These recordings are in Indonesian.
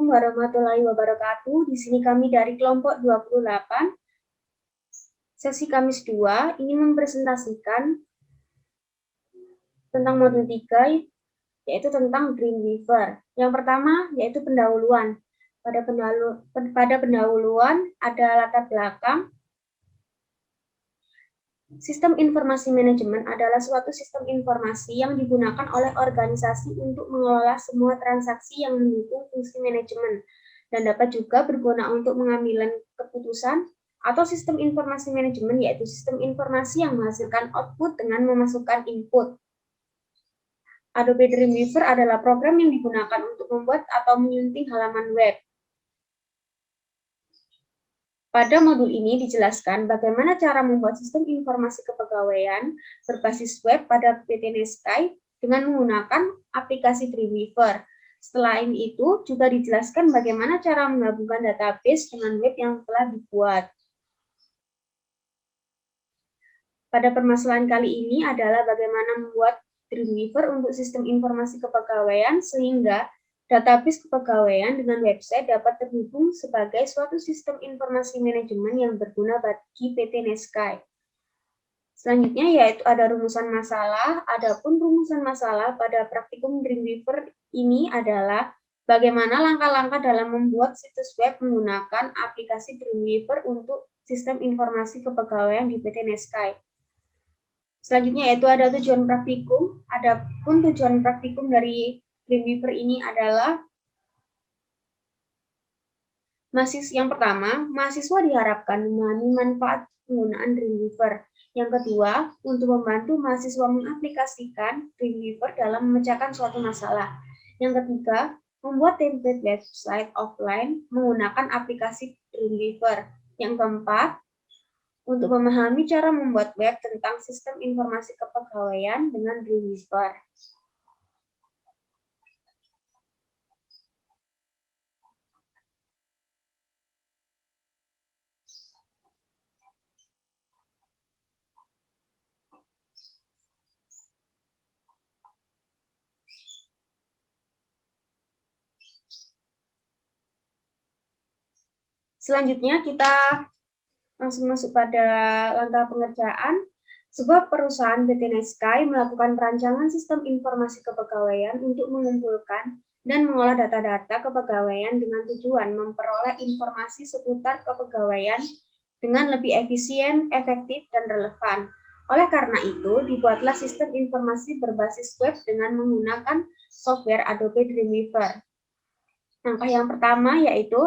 Assalamualaikum warahmatullahi wabarakatuh. Di sini kami dari kelompok 28, sesi Kamis 2, ini mempresentasikan tentang modul 3, yaitu tentang Dreamweaver. Yang pertama, yaitu pendahuluan. Pada pendahuluan ada latar belakang. Sistem informasi manajemen adalah suatu sistem informasi yang digunakan oleh organisasi untuk mengelola semua transaksi yang mendukung fungsi manajemen dan dapat juga berguna untuk mengambil keputusan. Atau sistem informasi manajemen yaitu sistem informasi yang menghasilkan output dengan memasukkan input. Adobe Dreamweaver adalah program yang digunakan untuk membuat atau menyunting halaman web. Pada modul ini dijelaskan bagaimana cara membuat sistem informasi kepegawaian berbasis web pada PT Neskai dengan menggunakan aplikasi Dreamweaver. Selain itu, juga dijelaskan bagaimana cara menggabungkan database dengan web yang telah dibuat. Pada permasalahan kali ini adalah bagaimana membuat Dreamweaver untuk sistem informasi kepegawaian sehingga database kepegawaian dengan website dapat terhubung sebagai suatu sistem informasi manajemen yang berguna bagi PT Neskai. Selanjutnya yaitu ada rumusan masalah. Adapun rumusan masalah pada praktikum Dreamweaver ini adalah bagaimana langkah-langkah dalam membuat situs web menggunakan aplikasi Dreamweaver untuk sistem informasi kepegawaian di PT Neskai. Selanjutnya yaitu ada tujuan praktikum. Adapun tujuan praktikum dari Dreamweaver ini adalah yang pertama, mahasiswa diharapkan memahami manfaat penggunaan Dreamweaver. Yang kedua, untuk membantu mahasiswa mengaplikasikan Dreamweaver dalam memecahkan suatu masalah. Yang ketiga, membuat template website offline menggunakan aplikasi Dreamweaver. Yang keempat, untuk memahami cara membuat web tentang sistem informasi kepegawaian dengan Dreamweaver. Selanjutnya kita langsung masuk pada langkah pengerjaan. Sebuah perusahaan PT Neskai melakukan perancangan sistem informasi kepegawaian untuk mengumpulkan dan mengolah data-data kepegawaian dengan tujuan memperoleh informasi seputar kepegawaian dengan lebih efisien, efektif, dan relevan. Oleh karena itu, dibuatlah sistem informasi berbasis web dengan menggunakan software Adobe Dreamweaver. Langkah yang pertama yaitu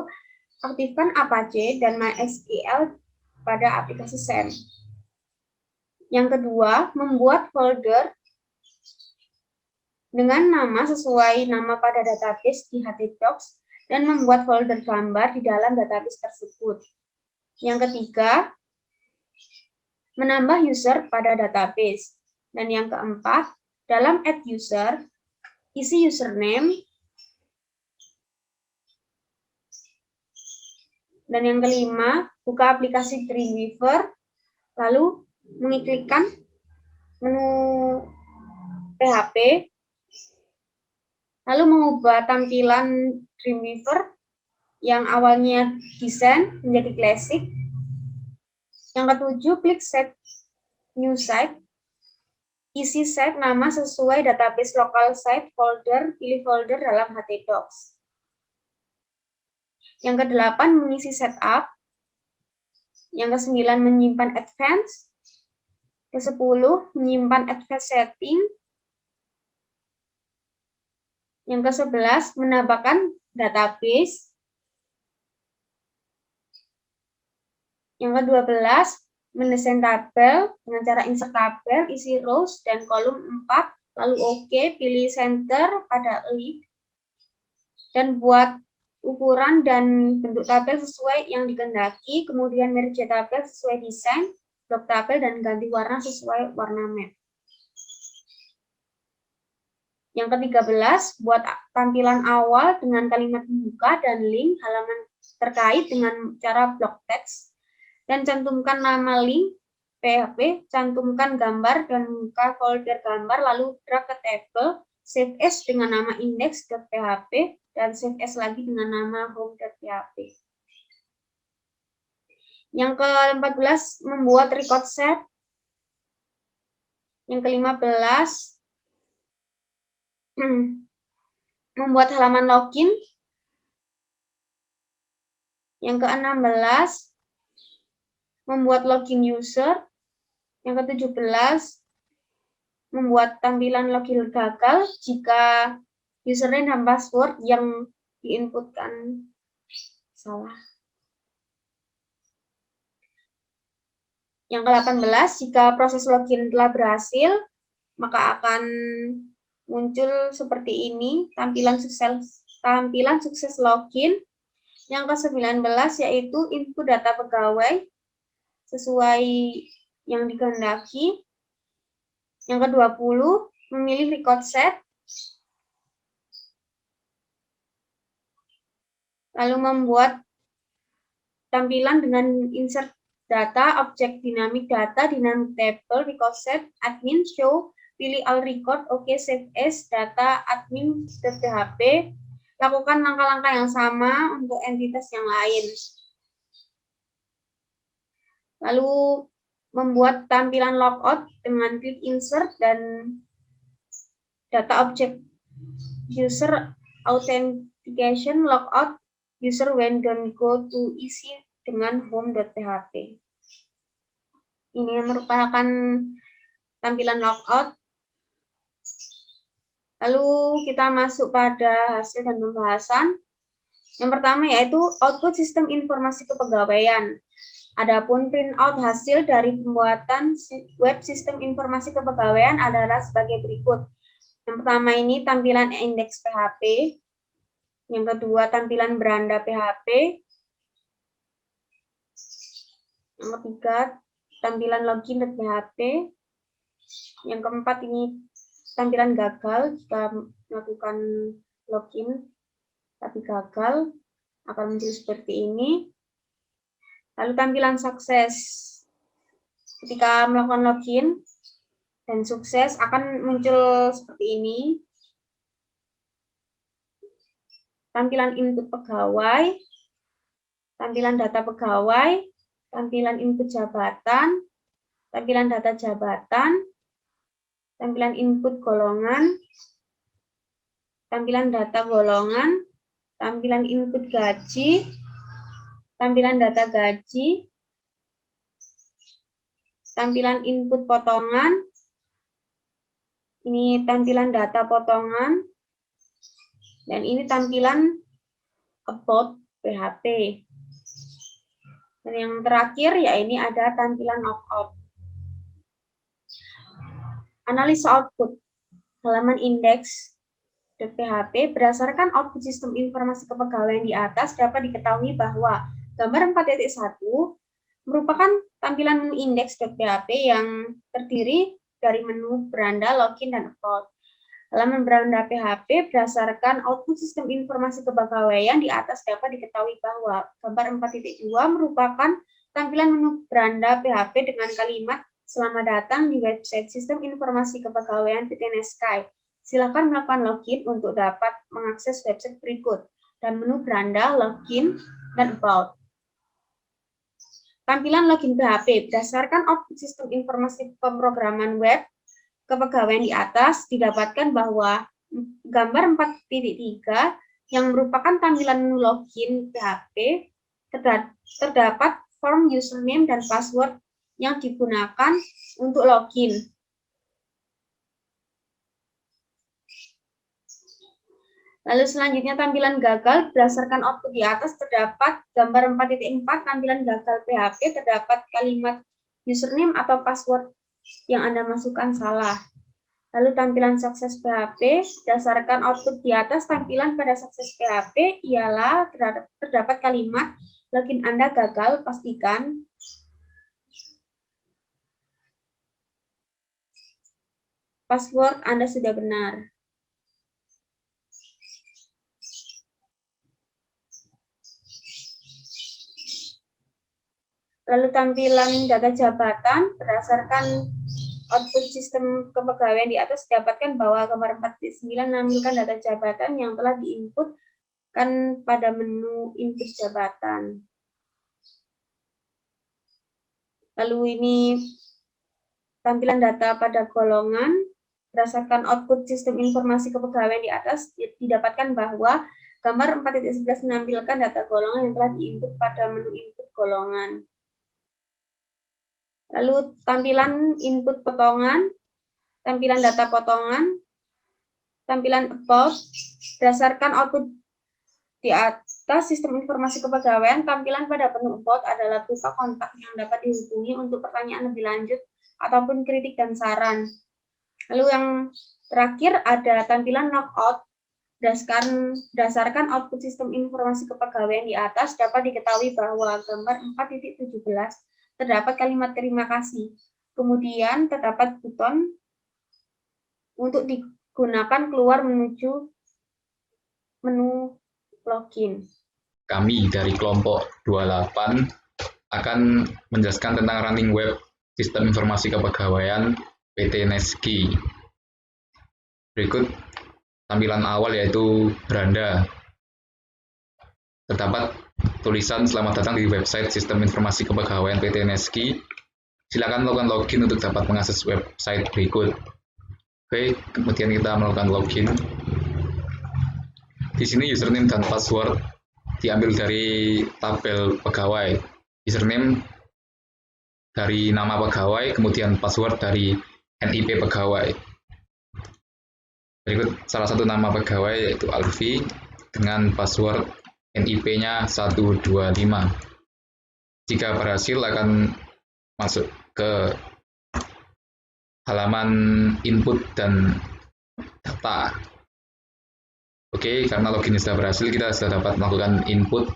aktifkan Apache dan MySQL pada aplikasi SAM. Yang kedua, membuat folder dengan nama sesuai nama pada database di HTDocs dan membuat folder gambar di dalam database tersebut. Yang ketiga, menambah user pada database. Dan yang keempat, dalam add user, isi username. Dan yang kelima, buka aplikasi Dreamweaver, lalu mengiklikkan menu PHP, lalu mengubah tampilan Dreamweaver yang awalnya desain menjadi classic. Yang ketujuh, klik Set New Site, isi site nama sesuai database local site folder, pilih folder dalam HTDocs. Yang kedelapan, mengisi setup. Yang ke-9, menyimpan advance. Ke-10, menyimpan advance setting. Yang ke-11, menambahkan database. Yang ke-12, mendesain tabel dengan cara insert tabel, isi rows dan kolom 4, lalu OK, pilih center pada lead, dan buat ukuran dan bentuk tabel sesuai yang dikehendaki, kemudian merge tabel sesuai desain, blok tabel, dan ganti warna sesuai warna map. Yang ke-13, buat tampilan awal dengan kalimat pembuka dan link halaman terkait dengan cara blok teks, dan cantumkan nama link PHP, cantumkan gambar dan buka folder gambar, lalu drag ke tabel, save as dengan nama index.php, dan save as lagi dengan nama home.php. Yang ke-14 membuat record set. Yang ke-15 membuat halaman login. Yang ke-16 membuat login user. Yang ke-17 membuat tampilan login gagal jika username dan password yang diinputkan salah. Yang ke-18, jika proses login telah berhasil, maka akan muncul seperti ini, tampilan sukses login. Yang ke-19 yaitu input data pegawai sesuai yang dikehendaki. Yang ke-20, memilih record set. Lalu membuat tampilan dengan insert data, objek dynamic data, dynamic table, record set, admin, show, pilih all record, oke, save as, data, admin.php. Lakukan langkah-langkah yang sama untuk entitas yang lain. Lalu membuat tampilan logout dengan klik insert dan data objek user authentication logout user when don't go to isi dengan home.php. Ini merupakan tampilan logout. Lalu kita masuk pada hasil dan pembahasan. Yang pertama yaitu output sistem informasi kepegawaian. Adapun printout hasil dari pembuatan web sistem informasi kepegawaian adalah sebagai berikut. Yang pertama ini tampilan indeks PHP. Yang kedua tampilan beranda PHP. Yang ketiga tampilan login.php. Yang keempat ini tampilan gagal jika melakukan login tapi gagal akan muncul seperti ini. Lalu tampilan sukses ketika melakukan login dan sukses akan muncul seperti ini. Tampilan input pegawai, tampilan data pegawai, tampilan input jabatan, tampilan data jabatan, tampilan input golongan, tampilan data golongan, tampilan input gaji, tampilan data gaji, tampilan input potongan, ini tampilan data potongan, dan ini tampilan about PHP. Dan yang terakhir ya ini ada tampilan logout. Analisa output halaman indeks.php berdasarkan output sistem informasi kepegawaian di atas dapat diketahui bahwa gambar 4.1 merupakan tampilan menu indeks.php yang terdiri dari menu beranda, login, dan about. Halaman beranda PHP berdasarkan output sistem informasi kepegawaian di atas dapat diketahui bahwa gambar 4.2 merupakan tampilan menu beranda PHP dengan kalimat selamat datang di website sistem informasi kepegawaian PTN-SKY. Silakan melakukan login untuk dapat mengakses website berikut dan menu beranda, login, dan about. Tampilan login PHP berdasarkan output sistem informasi pemrograman web kepegawaian di atas didapatkan bahwa gambar 4.3 yang merupakan tampilan menu login PHP terdapat form username dan password yang digunakan untuk login. Lalu selanjutnya tampilan gagal berdasarkan output di atas terdapat gambar 4.4 tampilan gagal PHP terdapat kalimat username atau password yang Anda masukkan salah. Lalu tampilan sukses PHP berdasarkan output di atas tampilan pada sukses PHP ialah terdapat kalimat login Anda gagal, pastikan password Anda sudah benar. Lalu tampilan data jabatan berdasarkan output sistem kepegawaian di atas didapatkan bahwa gambar 4.9 menampilkan data jabatan yang telah diinput kan pada menu input jabatan. Lalu ini tampilan data pada golongan. Berdasarkan output sistem informasi kepegawaian di atas, didapatkan bahwa gambar 4.11 menampilkan data golongan yang telah diinput pada menu input golongan. Lalu tampilan input potongan, tampilan data potongan, tampilan about. Berdasarkan output di atas sistem informasi kepegawaian, tampilan pada menu about adalah berupa kontak yang dapat dihubungi untuk pertanyaan lebih lanjut ataupun kritik dan saran. Lalu yang terakhir ada tampilan logout. Berdasarkan output sistem informasi kepegawaian di atas, dapat diketahui bahwa gambar 4.17 terdapat kalimat terima kasih. Kemudian terdapat buton untuk digunakan keluar menuju menu login. Kami dari kelompok 28 akan menjelaskan tentang running web sistem informasi kepegawaian PT Neski. Berikut tampilan awal yaitu beranda. Terdapat tulisan selamat datang di website sistem informasi kepegawaian PT Neski. Silakan melakukan login untuk dapat mengakses website berikut. Oke, kemudian kita melakukan login. Di sini username dan password diambil dari tabel pegawai. Username dari nama pegawai, kemudian password dari NIP pegawai. Berikut salah satu nama pegawai yaitu Alfi dengan password NIP-nya 125. Jika berhasil akan masuk ke halaman input dan data. Oke, karena loginnya sudah berhasil, kita sudah dapat melakukan input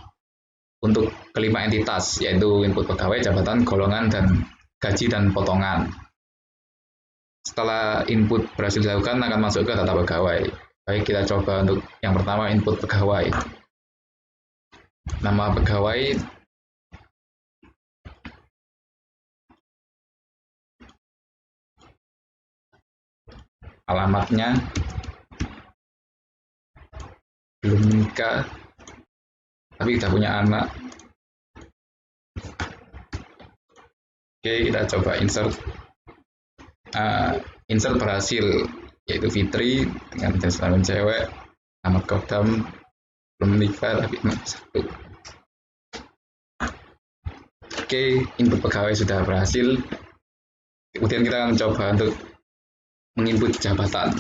untuk kelima entitas, yaitu input pegawai, jabatan, golongan, dan gaji dan potongan. Setelah input berhasil dilakukan, akan masuk ke data pegawai. Baik, kita coba untuk yang pertama, input pegawai. Nama pegawai, alamatnya, belum menikah, tapi kita punya anak. Oke, kita coba insert. Insert berhasil, yaitu Fitri dengan jenis kelamin cewek, nama kodam, belum menikah tapi satu. Oke, input pegawai sudah berhasil. Kemudian kita akan mencoba untuk menginput jabatan.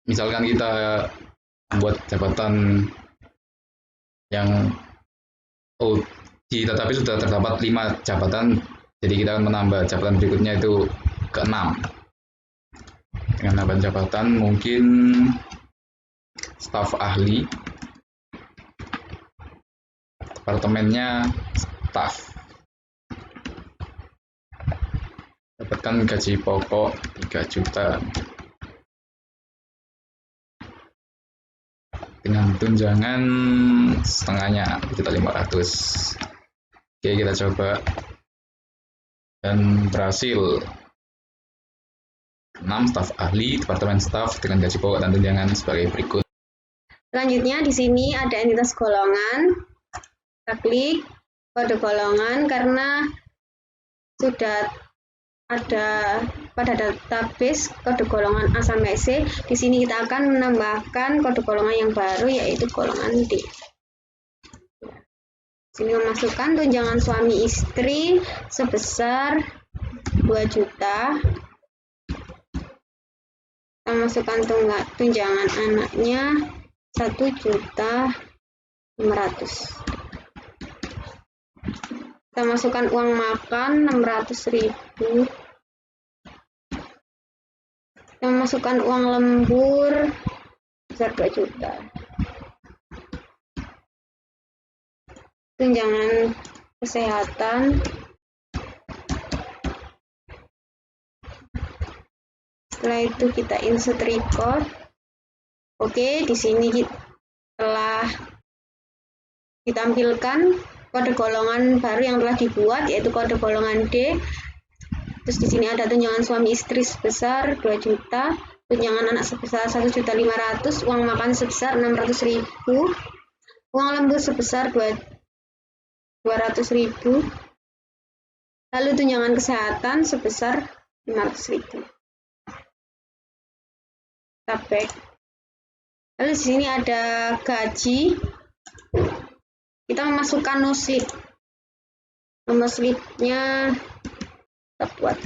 Misalkan kita membuat jabatan yang di database sudah terdapat 5 jabatan, jadi kita akan menambah jabatan berikutnya itu ke-6. Dengan nambah jabatan mungkin staf ahli, departemennya staf. Dapatkan gaji pokok 3 juta. Dengan tunjangan setengahnya 1.500. Oke, kita coba. Dan berhasil. 6 staf ahli, departemen staf dengan gaji pokok dan tunjangan sebagai berikut. Selanjutnya di sini ada entitas golongan. Kita klik kode golongan karena sudah ada pada database kode golongan A sampai C. Di sini kita akan menambahkan kode golongan yang baru yaitu golongan D. Sini memasukkan tunjangan suami istri sebesar 2 juta. Kita masukkan tunjangan anaknya 1.500.000. Kita masukkan uang makan 600.000. Kita masukkan uang lembur sebesar 2 juta. Tunjangan kesehatan setelah itu kita insert record. Oke, di sini telah ditampilkan kode golongan baru yang telah dibuat yaitu kode golongan D. Terus di sini ada tunjangan suami istri sebesar 2 juta, tunjangan anak sebesar 1.500.000, uang makan sebesar 600.000, uang lembur sebesar 200.000, lalu tunjangan kesehatan sebesar 500.000. Kita back. Lalu di sini ada gaji. Kita memasukkan no slip. Nomor slipnya kita buat.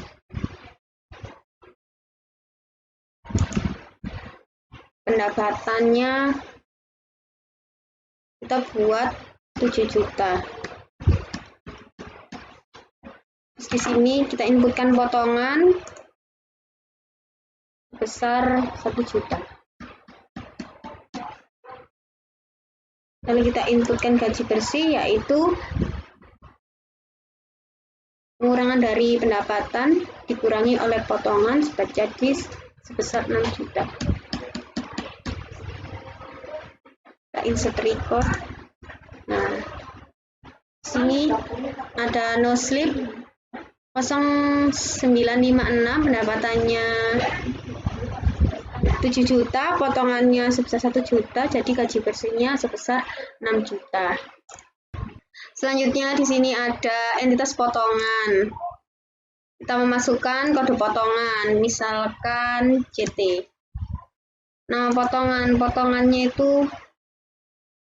Pendapatannya kita buat 7 juta. Terus di sini kita inputkan potongan besar 1 juta. Lalu kita inputkan gaji bersih, yaitu pengurangan dari pendapatan dikurangi oleh potongan jadi sebesar 6 juta. Kita insert record. Nah, sini ada no slip 0956, pendapatannya 7 juta, potongannya sebesar 1 juta, jadi gaji bersihnya sebesar 6 juta. Selanjutnya di sini ada entitas potongan. Kita memasukkan kode potongan, misalkan CT. Nah, potongannya itu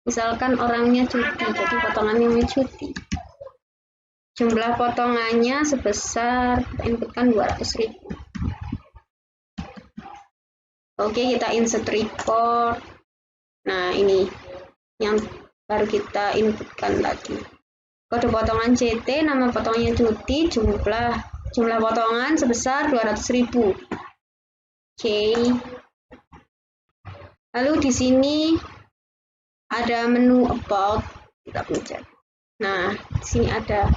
misalkan orangnya cuti, jadi potongannya cuti. Jumlah potongannya sebesar, kita inputkan 200.000. Oke, kita insert record. Nah, ini yang baru kita inputkan lagi. Kode potongan CT, nama potongannya cuti, jumlah potongan sebesar 200.000. Oke. Lalu di sini ada menu about, kita pencet. Nah, di sini ada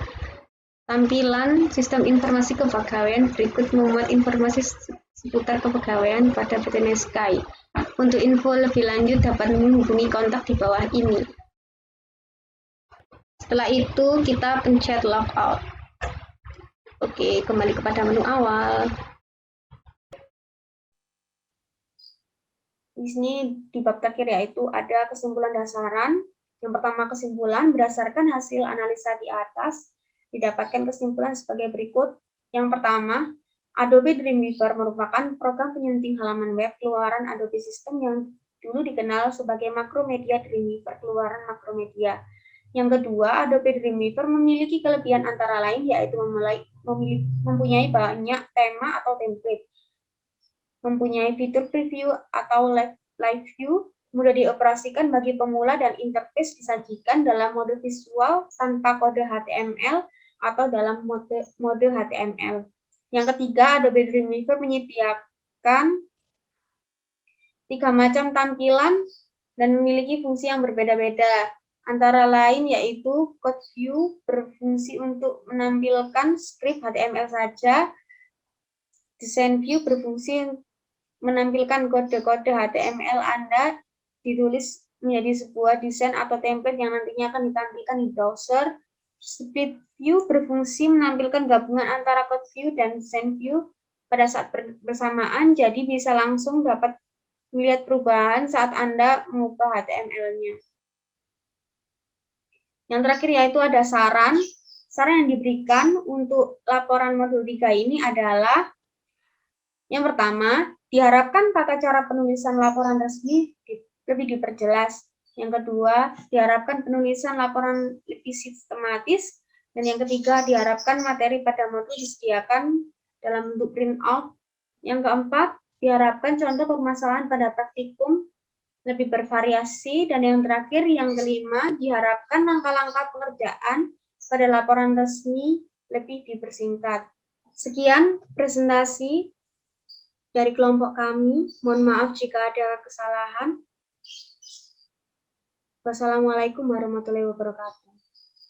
tampilan sistem informasi kepegawaian, berikut memuat informasi seputar kepegawaian pada PTN-SKI. Untuk info lebih lanjut dapat menghubungi kontak di bawah ini. Setelah itu kita pencet logout. Oke, kembali kepada menu awal. Di sini di bab terakhir yaitu ada kesimpulan dasaran. Yang pertama, kesimpulan berdasarkan hasil analisa di atas didapatkan kesimpulan sebagai berikut. Yang pertama, Adobe Dreamweaver merupakan program penyunting halaman web keluaran Adobe System yang dulu dikenal sebagai Macromedia Dreamweaver keluaran Macromedia. Yang kedua, Adobe Dreamweaver memiliki kelebihan antara lain yaitu mempunyai banyak tema atau template, mempunyai fitur preview atau live view, mudah dioperasikan bagi pemula dan interface disajikan dalam mode visual tanpa kode HTML atau dalam mode HTML. Yang ketiga, Adobe Dreamweaver menyediakan 3 macam tampilan dan memiliki fungsi yang berbeda-beda. Antara lain yaitu Code View berfungsi untuk menampilkan script HTML saja, Design View berfungsi menampilkan kode-kode HTML Anda ditulis menjadi sebuah desain atau template yang nantinya akan ditampilkan di browser. Split View berfungsi menampilkan gabungan antara Code View dan Design View pada saat bersamaan, jadi bisa langsung dapat melihat perubahan saat Anda mengubah HTML-nya. Yang terakhir yaitu ada saran. Saran yang diberikan untuk laporan modul 3 ini adalah yang pertama, diharapkan tata cara penulisan laporan resmi lebih diperjelas. Yang kedua, diharapkan penulisan laporan lebih sistematis. Dan yang ketiga, diharapkan materi pada modul disediakan dalam bentuk printout. Yang keempat, diharapkan contoh permasalahan pada praktikum lebih bervariasi. Dan yang terakhir, yang kelima, diharapkan langkah-langkah pengerjaan pada laporan resmi lebih dipersingkat. Sekian presentasi dari kelompok kami. Mohon maaf jika ada kesalahan. Wassalamualaikum warahmatullahi wabarakatuh.